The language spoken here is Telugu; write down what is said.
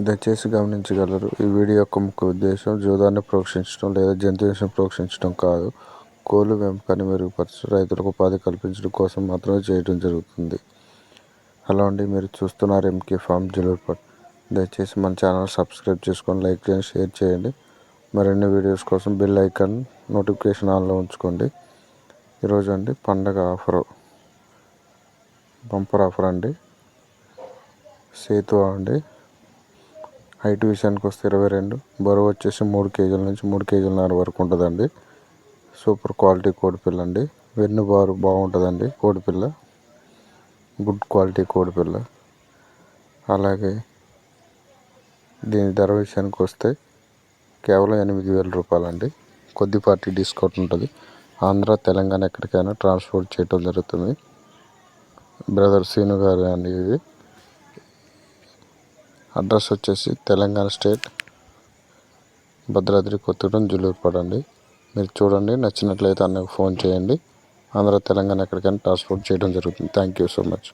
దయచేసి గమనించగలరు. ఈ వీడియో యొక్క ముఖ్య ఉద్దేశం జూదాన్ని ప్రోత్సహించడం లేదా జంతు హింసను ప్రోత్సహించడం కాదు. కోళ్ల పెంపకాన్ని మెరుగుపరచడం, రైతులకు ఉపాధి కల్పించడం కోసం మాత్రమే చేయడం జరుగుతుంది. హలో అండి, మీరు చూస్తున్నారు ఎంకే ఫార్మ్ జూలూరుపేట. దయచేసి మన ఛానల్ సబ్స్క్రైబ్ చేసుకొని లైక్ చేయండి, షేర్ చేయండి. మరిన్ని వీడియోస్ కోసం బెల్ ఐకాన్ నోటిఫికేషన్ ఆన్లో ఉంచుకోండి. ఈరోజు అండి పండగ ఆఫరు, బంపర్ ఆఫర్ అండి. సేతు అండి. హైట్ విషయానికి వస్తే 22, బరువు వచ్చేసి 3 కేజీల నుంచి 3 కేజీలన్నర వరకు ఉంటుందండి. సూపర్ క్వాలిటీ కోడిపిల్ల అండి. వెన్నుబారు బాగుంటుందండి. కోడిపిల్ల గుడ్ క్వాలిటీ కోడిపిల్ల. అలాగే దీని ధర విషయానికి వస్తే కేవలం 8,000 రూపాయలండి. కొద్దిపాటి డిస్కౌంట్ ఉంటుంది. ఆంధ్ర, తెలంగాణ ఎక్కడికైనా ట్రాన్స్పోర్ట్ చేయడం జరుగుతుంది. బ్రదర్ సీను గారు అండి. ఇది అడ్రస్ వచ్చేసి తెలంగాణ స్టేట్, భద్రాద్రి కొత్తగూడెం, జూలూరుపేట అండి. మీరు చూడండి, నచ్చినట్లయితే అన్నకు ఫోన్ చేయండి. ఆంధ్ర, తెలంగాణ ఎక్కడికైనా ట్రాన్స్పోర్ట్ చేయడం జరుగుతుంది. Thank you so much.